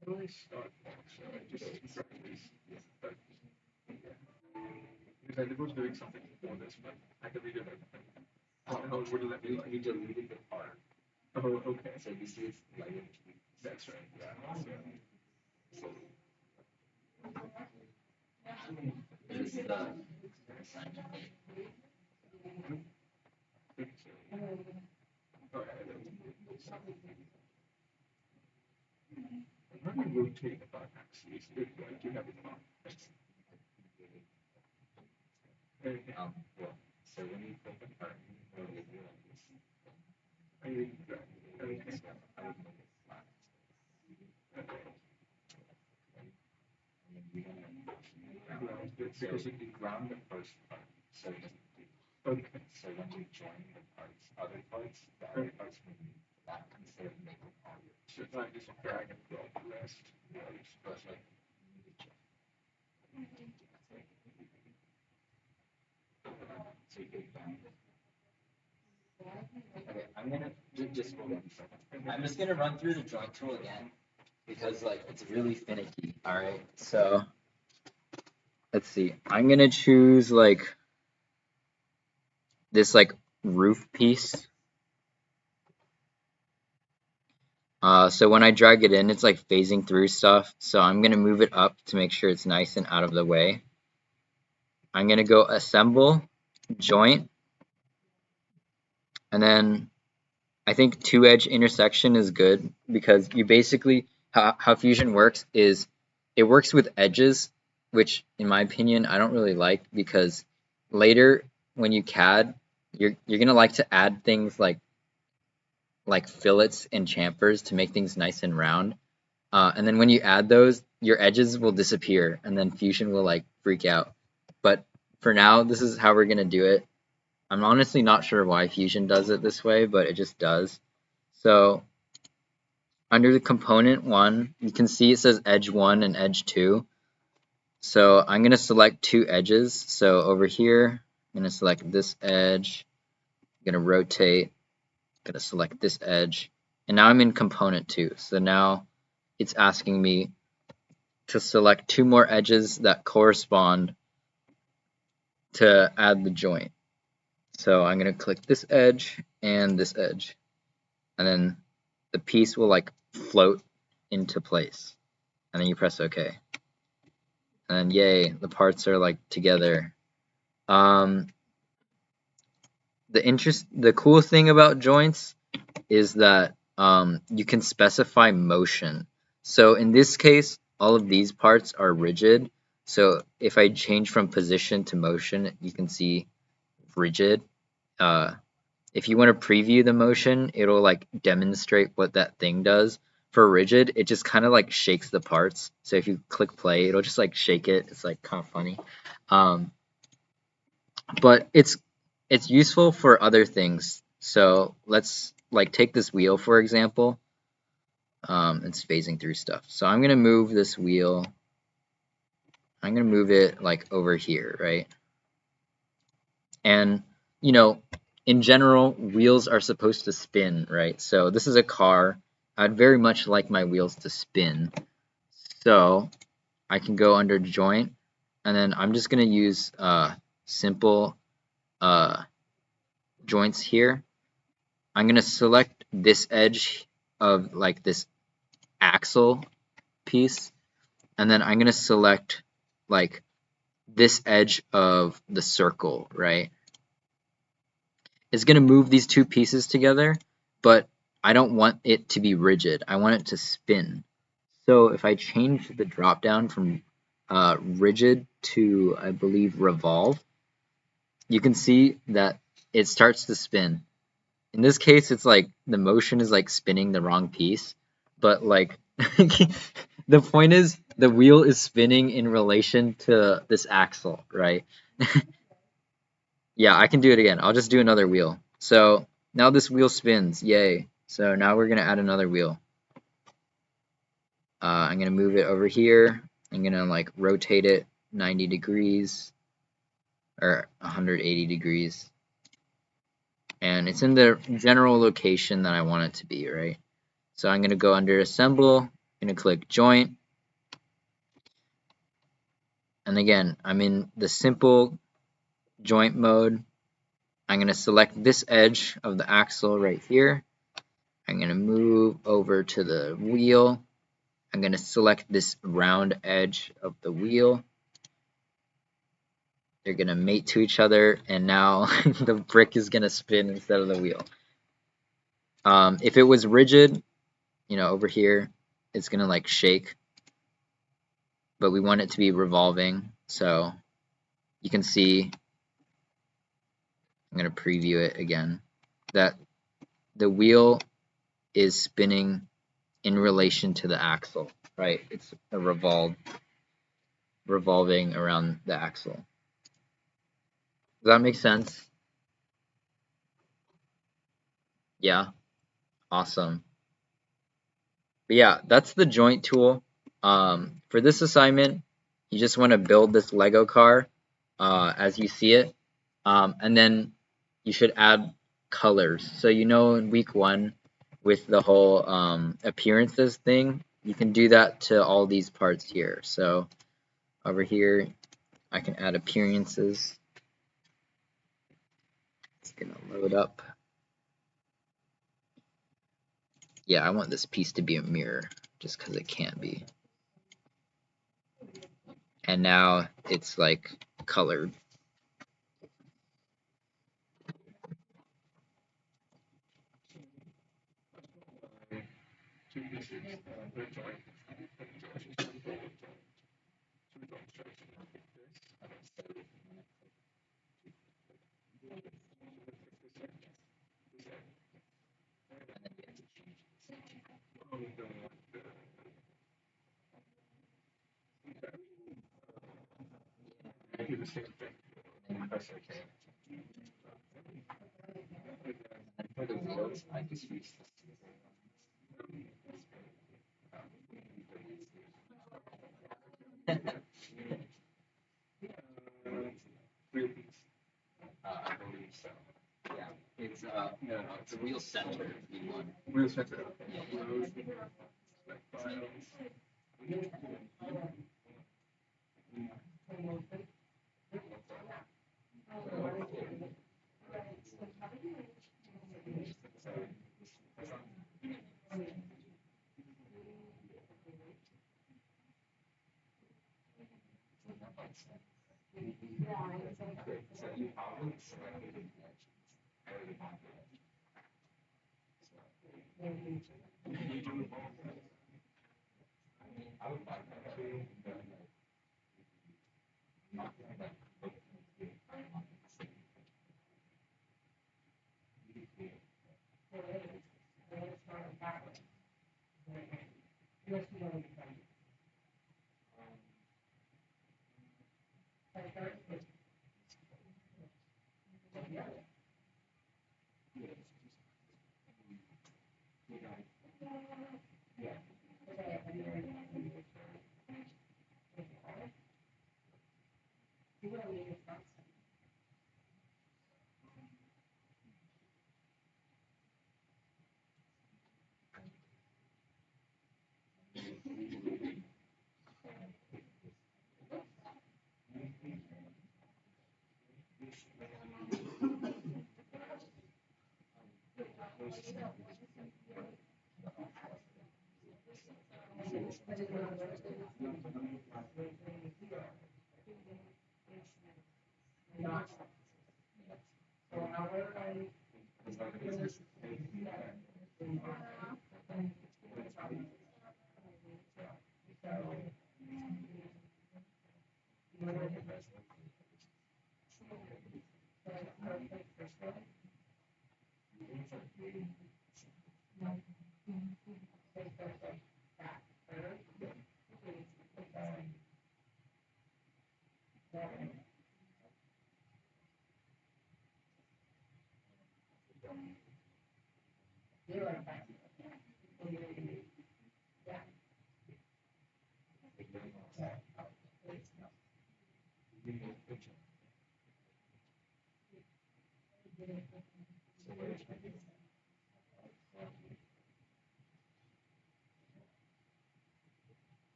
how do I start? So I just practice, but because I was doing something before this, but I delete it. How would it let me like? You deleted the part. Oh, okay. So you see it's like that's right. Yeah. So this is the how do you rotate the button actually? It's good, like you have it on. Well, so when you click the button, what do you do like this? I mean, I would make it flat. Because you ground the first part, so it doesn't do. Okay. So when you join the parts, other parts, the other parts will be flat instead of making all your. So it's not just drag and drop the rest. Yeah, it's just like. So you get down. Okay, I'm gonna just hold on a second. I'm just gonna run through the joint tool again because like it's really finicky. All right, so let's see. I'm gonna choose like this like roof piece. So when I drag it in, it's like phasing through stuff. So I'm gonna move it up to make sure it's nice and out of the way. I'm gonna go assemble, joint, and then I think two edge intersection is good because you basically how Fusion works is it works with edges, which in my opinion I don't really like because later when you CAD, you're gonna like to add things like fillets and chamfers to make things nice and round. And then when you add those, your edges will disappear, and then Fusion will like freak out. But for now, this is how we're gonna do it. I'm honestly not sure why Fusion does it this way, but it just does. So under the component 1, you can see it says edge 1 and edge 2. So I'm gonna select two edges. So over here, I'm gonna select this edge. I'm gonna rotate. I'm gonna select this edge, and now I'm in component 2. So now it's asking me to select two more edges that correspond to add the joint. So I'm going to click this edge and this edge, and then the piece will like float into place, and then you press OK. And yay, the parts are like together. The cool thing about joints is that you can specify motion. So in this case, all of these parts are rigid. So if I change from position to motion, you can see rigid. If you want to preview the motion, it'll like demonstrate what that thing does. For rigid, it just kind of like shakes the parts. So if you click play, it'll just like shake it. It's like kind of funny. But it's useful for other things. So let's like take this wheel for example. It's phasing through stuff. So I'm gonna move this wheel. I'm gonna move it like over here, right? And you know, in general, wheels are supposed to spin, right? So this is a car. I'd very much like my wheels to spin. So I can go under joint, and then I'm just gonna use simple joints here. I'm gonna select this edge of like this axle piece, and then I'm gonna select like this edge of the circle, right? It's gonna move these two pieces together, but I don't want it to be rigid. I want it to spin. So if I change the drop down from rigid to, I believe, revolve, you can see that it starts to spin. In this case, it's like the motion is like spinning the wrong piece, but like the point is the wheel is spinning in relation to this axle, right? Yeah, I can do it again. I'll just do another wheel. So now this wheel spins, yay. So now we're gonna add another wheel. I'm gonna move it over here. I'm gonna like rotate it 90 degrees or 180 degrees. And it's in the general location that I want it to be, right? So I'm gonna go under assemble, I'm gonna click joint. And again, I'm in the simple joint mode. I'm going to select this edge of the axle right here. I'm going to move over to the wheel. I'm going to select this round edge of the wheel. They're going to mate to each other, and now the brick is going to spin instead of the wheel. If it was rigid, over here, it's going to like shake, but we want it to be revolving. So you can see, I'm going to preview it again, that the wheel is spinning in relation to the axle, right? It's a revolving around the axle. Does that make sense? Yeah, awesome. But yeah, that's the joint tool. For this assignment, you just want to build this Lego car as you see it, and then you should add colors. So in week 1 with the whole appearances thing, you can do that to all these parts here. So over here, I can add appearances. It's gonna load up. Yeah, I want this piece to be a mirror just because it can't be. And now it's like colored. It's it's a real center. Real center.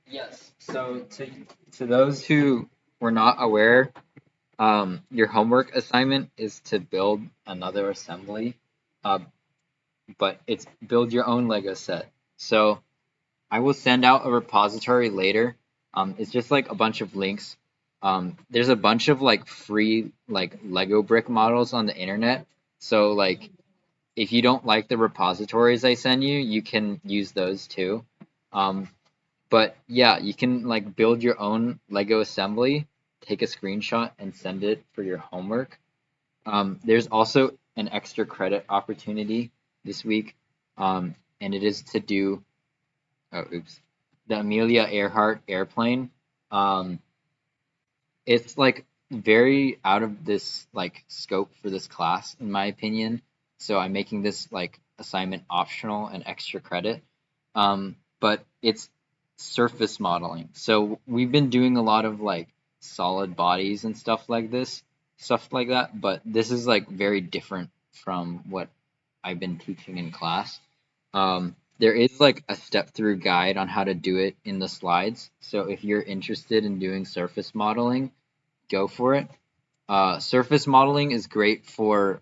Yes. So to those who were not aware, your homework assignment is to build another assembly, uh, but it's build your own Lego set. So I will send out a repository later. It's just like a bunch of links. There's a bunch of like free like Lego brick models on the internet. So like if you don't like the repositories I send you, you can use those too. Um, but yeah, you can like build your own Lego assembly, take a screenshot and send it for your homework. There's also an extra credit opportunity this week, and it is to do, oh, oops, the Amelia Earhart airplane. Um, it's like very out of this like scope for this class, in my opinion. So I'm making this like assignment optional and extra credit. But it's surface modeling. So we've been doing a lot of like solid bodies and stuff like that. But this is like very different from what I've been teaching in class. There is like a step through guide on how to do it in the slides. So if you're interested in doing surface modeling, go for it. Surface modeling is great for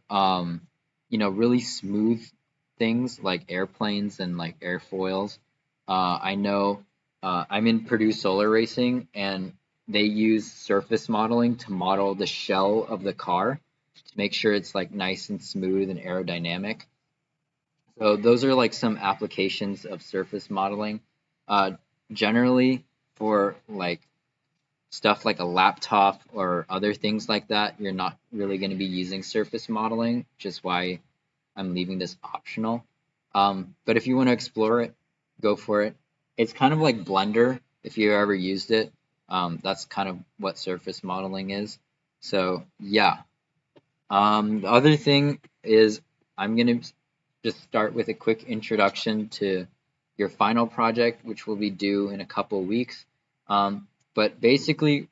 really smooth things like airplanes and like airfoils. I know I'm in Purdue Solar Racing, and they use surface modeling to model the shell of the car to make sure it's like nice and smooth and aerodynamic. So those are like some applications of surface modeling. Uh, Generally, for like stuff like a laptop or other things like that, you're not really going to be using surface modeling, which is why I'm leaving this optional. But if you want to explore it, go for it. It's kind of like Blender if you ever used it. That's kind of what surface modeling is. So yeah. The other thing is I'm going to just start with a quick introduction to your final project, which will be due in a couple weeks. But basically,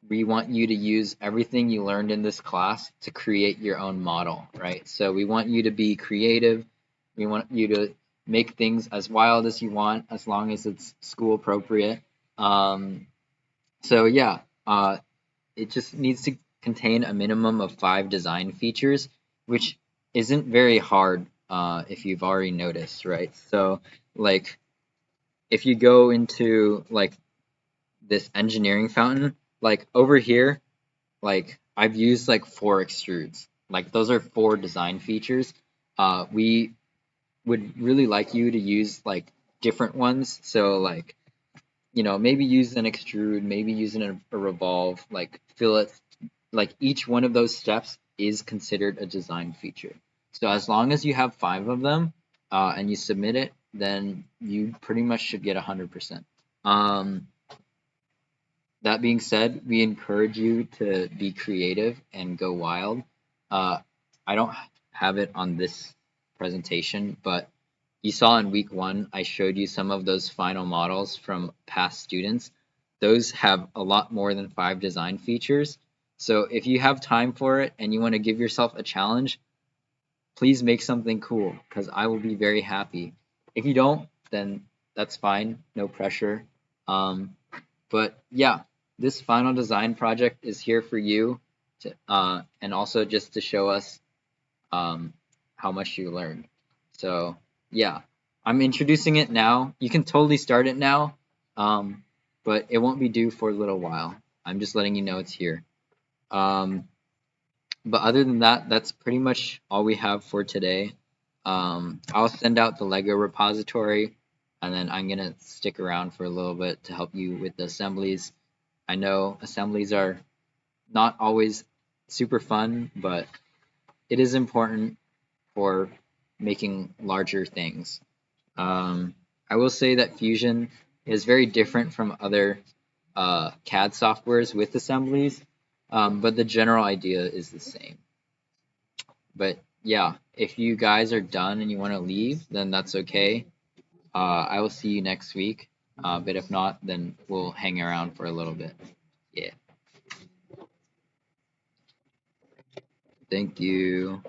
we want you to use everything you learned in this class to create your own model, right? So we want you to be creative. We want you to make things as wild as you want, as long as it's school appropriate. So yeah, it just needs to contain a minimum of 5 design features, which isn't very hard if you've already noticed, right? So like if you go into like this engineering fountain, like over here, like I've used like 4 extrudes. Like those are 4 design features. We would really like you to use like different ones. So like, maybe use an extrude, maybe using a revolve, like fillet, like each one of those steps is considered a design feature. So as long as you have 5 of them and you submit it, then you pretty much should get 100%. That being said, we encourage you to be creative and go wild. Uh, I don't have it on this presentation, but you saw in week 1, I showed you some of those final models from past students. Those have a lot more than 5 design features. So if you have time for it and you want to give yourself a challenge, please make something cool because I will be very happy. If you don't, then that's fine, no pressure. But yeah, this final design project is here for you to, and also just to show us how much you learned. So yeah, I'm introducing it now. You can totally start it now, but it won't be due for a little while. I'm just letting you know it's here. But other than that, that's pretty much all we have for today. I'll send out the Lego repository, and then I'm gonna stick around for a little bit to help you with the assemblies. I know assemblies are not always super fun, but it is important for making larger things. I will say that Fusion is very different from other CAD softwares with assemblies, but the general idea is the same. But yeah, if you guys are done and you want to leave, then that's okay. I will see you next week. But if not, then we'll hang around for a little bit. Yeah. Thank you.